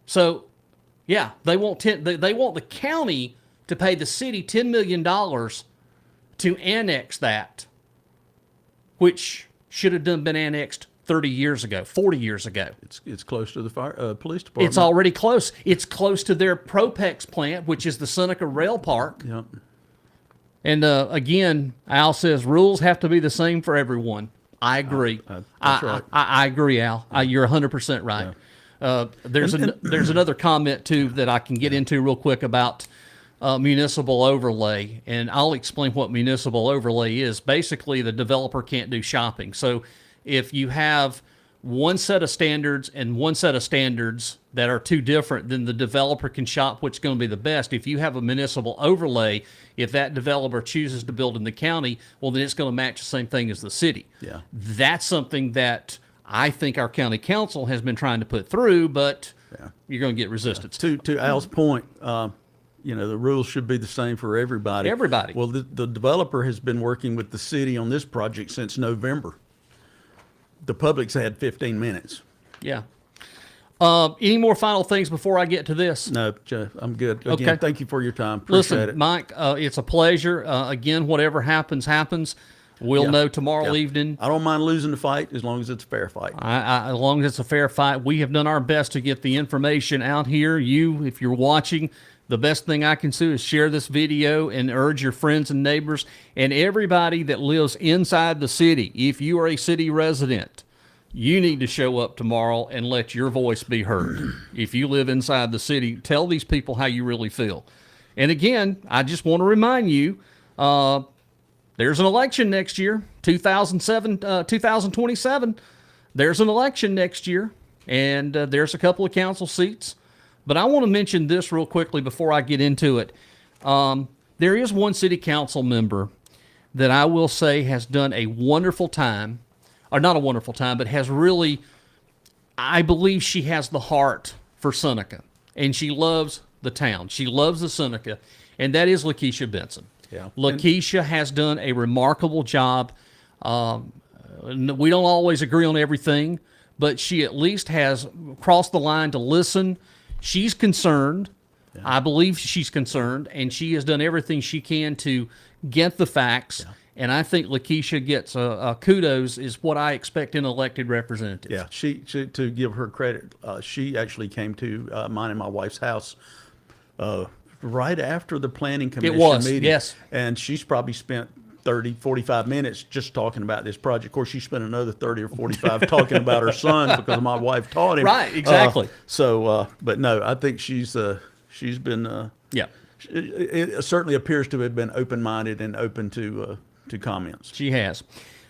So, yeah, they want the county to pay the city $10 million to annex that, which should have been annexed 30 years ago, 40 years ago. It's close to the police department. It's already close. It's close to their Propex plant, which is the Seneca Rail Park. Yep. And again, Al says rules have to be the same for everyone. I agree. That's right. I agree, Al. You're 100% right. Yeah. There's another comment, too, that I can get into real quick about municipal overlay. And I'll explain what municipal overlay is. Basically, the developer can't do shopping. So if you have one set of standards and one set of standards that are too different, then the developer can shop what's going to be the best. If you have a municipal overlay, if that developer chooses to build in the county, well, then it's going to match the same thing as the city. Yeah. That's something that I think our county council has been trying to put through, but you're going to get resistance. To Al's point, the rules should be the same for everybody. Everybody. Well, the developer has been working with the city on this project since November. The public's had 15 minutes. Yeah. Any more final things before I get to this? No, Joe, I'm good. Again, Okay. Thank you for your time. Appreciate Listen, it. Mike, it's a pleasure. Again, whatever happens, happens. We'll know tomorrow evening. I don't mind losing the fight as long as it's a fair fight. As long as it's a fair fight, we have done our best to get the information out here. You, if you're watching, the best thing I can do is share this video and urge your friends and neighbors and everybody that lives inside the city. If you are a city resident, you need to show up tomorrow and let your voice be heard. If you live inside the city, tell these people how you really feel. And again, I just want to remind you, there's an election next year, 2027. There's an election next year, and there's a couple of council seats. But I want to mention this real quickly before I get into it. There is one city council member that I will say has done a wonderful time, or not a wonderful time, but has really, I believe she has the heart for Seneca, and she loves the town. She loves the Seneca, and that is Lakeisha Benson. Yeah. Lakeisha has done a remarkable job. We don't always agree on everything, but she at least has crossed the line to listen. She's concerned. Yeah. I believe she's concerned, and she has done everything she can to get the facts. Yeah. And I think Lakeisha gets kudos is what I expect in elected representatives. Yeah, she to give her credit, she actually came to mine and my wife's house right after the planning commission meeting. Yes. And she's probably spent 30, 45 minutes just talking about this project. Of course, she spent another 30 or 45 talking about her son because my wife taught him. Right, exactly. But no, I think she's been it certainly appears to have been open-minded and open to comments. She has.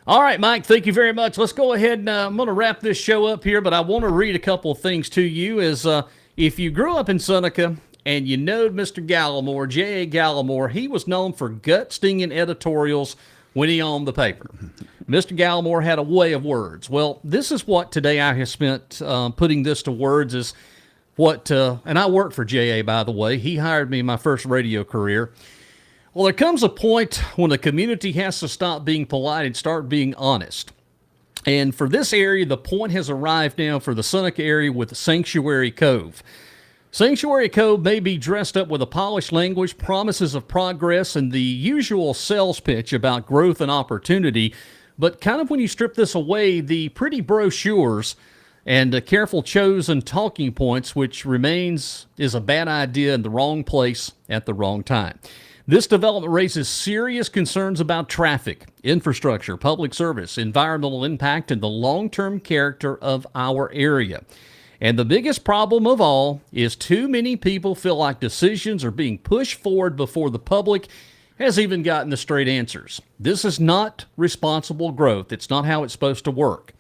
All right, Mike, thank you very much. Let's go ahead and I'm going to wrap this show up here, but I want to read a couple of things to you. If you grew up in Seneca and you know Mr. Gallimore, J.A. Gallimore, he was known for gut-stinging editorials when he owned the paper. Mr. Gallimore had a way of words. Well, this is what today I have spent putting this to words is what, and I worked for J.A., by the way. He hired me in my first radio career. Well, there comes a point when the community has to stop being polite and start being honest. And for this area, the point has arrived now for the Seneca area with Sanctuary Cove. Sanctuary Cove may be dressed up with a polished language, promises of progress, and the usual sales pitch about growth and opportunity, but kind of when you strip this away, the pretty brochures and careful chosen talking points, which is a bad idea in the wrong place at the wrong time. This development raises serious concerns about traffic, infrastructure, public service, environmental impact, and the long-term character of our area. And the biggest problem of all is too many people feel like decisions are being pushed forward before the public has even gotten the straight answers. This is not responsible growth. It's not how it's supposed to work.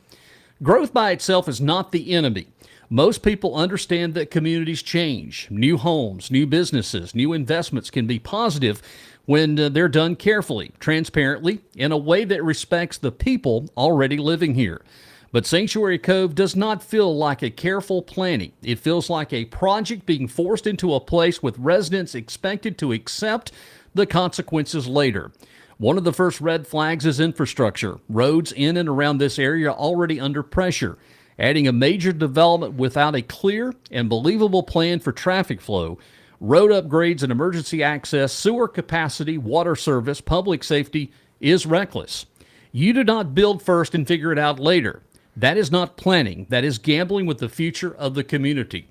Growth by itself is not the enemy. Most people understand that communities change. New homes, new businesses, new investments can be positive when they're done carefully, transparently, in a way that respects the people already living here. But Sanctuary Cove does not feel like a careful planning. It feels like a project being forced into a place with residents expected to accept the consequences later. One of the first red flags is infrastructure. Roads in and around this area are already under pressure. Adding a major development without a clear and believable plan for traffic flow road upgrades and emergency access, sewer capacity, water service, public safety is reckless. You do not build first and figure it out later. That is not planning. That is gambling with the future of the community.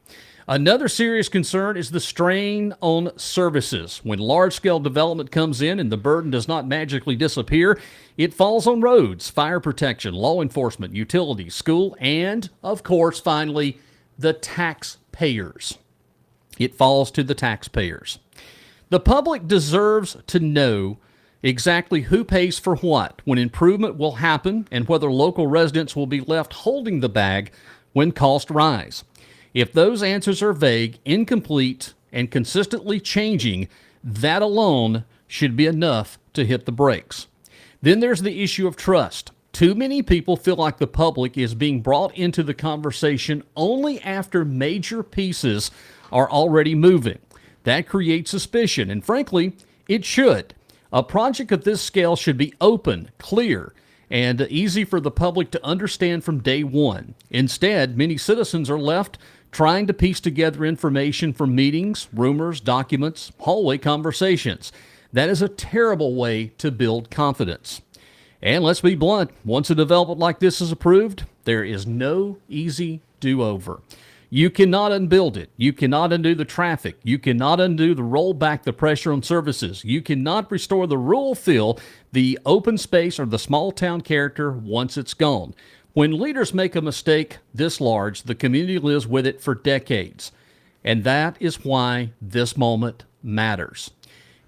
Another serious concern is the strain on services. When large-scale development comes in and the burden does not magically disappear, it falls on roads, fire protection, law enforcement, utilities, school, and, of course, finally, the taxpayers. It falls to the taxpayers. The public deserves to know exactly who pays for what, when improvement will happen, and whether local residents will be left holding the bag when costs rise. If those answers are vague, incomplete, and consistently changing, that alone should be enough to hit the brakes. Then there's the issue of trust. Too many people feel like the public is being brought into the conversation only after major pieces are already moving. That creates suspicion, and frankly, it should. A project of this scale should be open, clear, and easy for the public to understand from day one. Instead, many citizens are left trying to piece together information from meetings, rumors, documents, hallway conversations. That is a terrible way to build confidence. And let's be blunt, once a development like this is approved, there is no easy do-over. You cannot unbuild it. You cannot undo the traffic. You cannot undo the rollback, the pressure on services. You cannot restore the rural feel, the open space, or the small town character once it's gone. When leaders make a mistake this large, the community lives with it for decades. And that is why this moment matters.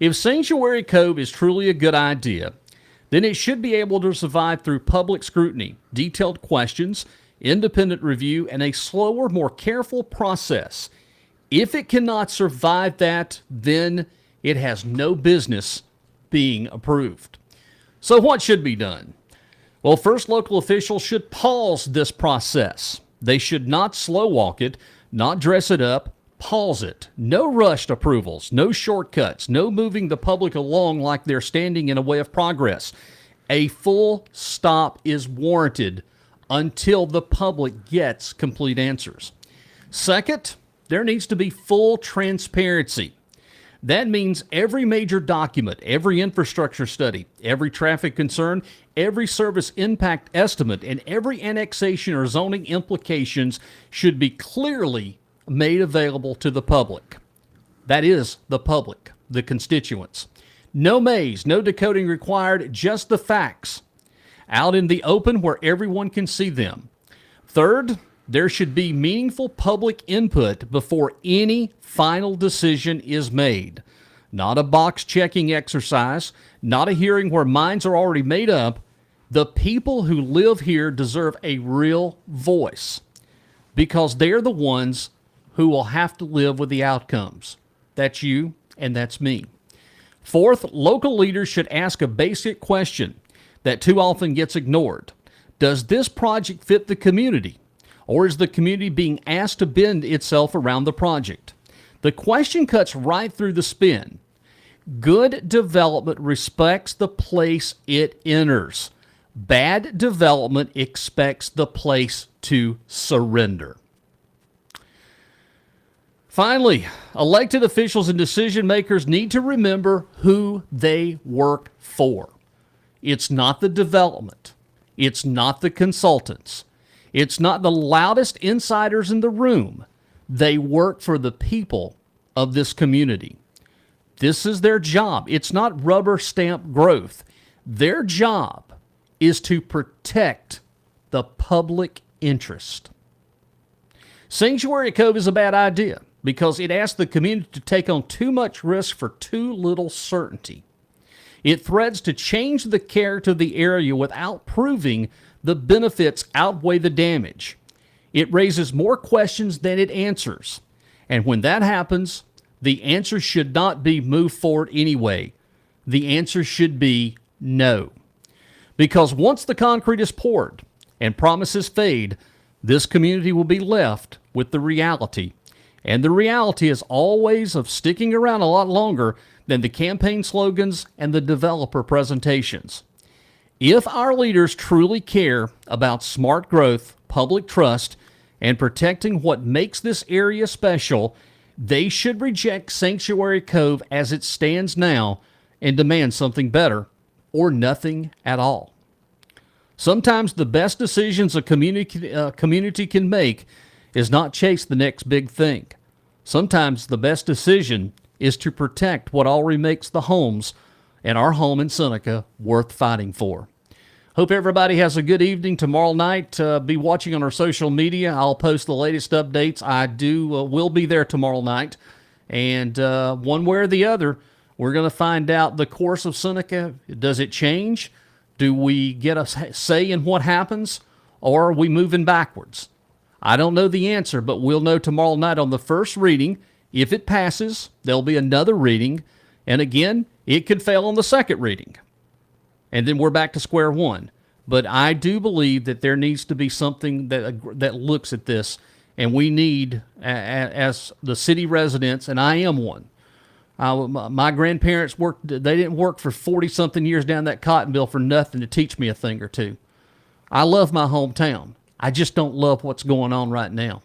If Sanctuary Cove is truly a good idea, then it should be able to survive through public scrutiny, detailed questions, independent review, and a slower, more careful process. If it cannot survive that, then it has no business being approved. So what should be done? Well, first, local officials should pause this process. They should not slow walk it, not dress it up, pause it. No rushed approvals, no shortcuts, no moving the public along like they're standing in a way of progress. A full stop is warranted until the public gets complete answers. Second, there needs to be full transparency. That means every major document, every infrastructure study, every traffic concern, every service impact estimate, and every annexation or zoning implications should be clearly made available to the public. That is the public, the constituents. No maze, no decoding required, just the facts out in the open where everyone can see them. Third, there should be meaningful public input before any final decision is made. Not a box-checking exercise, not a hearing where minds are already made up. The people who live here deserve a real voice because they're the ones who will have to live with the outcomes. That's you and that's me. Fourth, local leaders should ask a basic question that too often gets ignored. Does this project fit the community? Or is the community being asked to bend itself around the project? The question cuts right through the spin. Good development respects the place it enters. Bad development expects the place to surrender. Finally, elected officials and decision makers need to remember who they work for. It's not the development. It's not the consultants. It's not the loudest insiders in the room. They work for the people of this community. This is their job. It's not rubber stamp growth. Their job is to protect the public interest. Sanctuary Cove is a bad idea because it asks the community to take on too much risk for too little certainty. It threats to change the character of the area without proving the benefits outweigh the damage. It raises more questions than it answers. And when that happens, the answer should not be move forward anyway. The answer should be no. Because once the concrete is poured and promises fade, this community will be left with the reality. And the reality is always of sticking around a lot longer than the campaign slogans and the developer presentations. If our leaders truly care about smart growth, public trust, and protecting what makes this area special, They should reject Sanctuary Cove as it stands now and demand something better or nothing at all. Sometimes the best decisions a community can make is not chase the next big thing. Sometimes the best decision is to protect what already makes the homes and our home in Seneca worth fighting for. Hope everybody has a good evening tomorrow night. Be watching on our social media. I'll post the latest updates. I will be there tomorrow night. And one way or the other, we're going to find out the course of Seneca. Does it change? Do we get a say in what happens? Or are we moving backwards? I don't know the answer, but we'll know tomorrow night on the first reading. If it passes, there'll be another reading. And again, it could fail on the second reading. And then we're back to square one. But I do believe that there needs to be something that looks at this, and we need, as the city residents, and I am one. My grandparents worked; they didn't work for 40-something years down that cotton mill for nothing to teach me a thing or two. I love my hometown. I just don't love what's going on right now.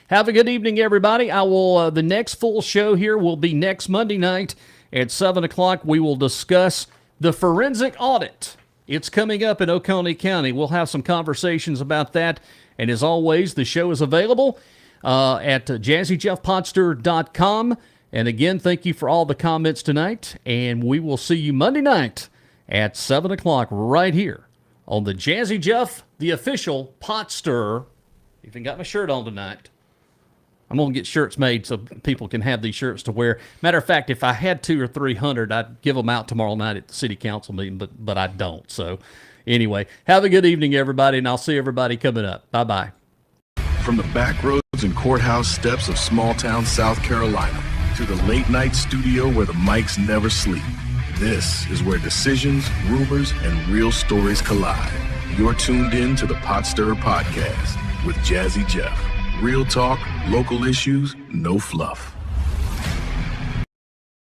Have a good evening, everybody. I will. The next full show here will be next Monday night at 7 o'clock. We will discuss the forensic audit. It's coming up in Oconee County. We'll have some conversations about that. And as always, the show is available at jazzyjeffpodster.com. And again, thank you for all the comments tonight. And we will see you Monday night at 7 o'clock right here on the Jazzy Jeff, the official pot stirrer. Even got my shirt on tonight. I'm going to get shirts made so people can have these shirts to wear. Matter of fact, if I had 200 or 300, I'd give them out tomorrow night at the city council meeting, but I don't. So anyway, have a good evening, everybody, and I'll see everybody coming up. Bye-bye. From the back roads and courthouse steps of small town South Carolina to the late night studio where the mics never sleep, this is where decisions, rumors, and real stories collide. You're tuned in to the Pot Stirrer Podcast with Jazzy Jeff. Real talk, local issues, no fluff.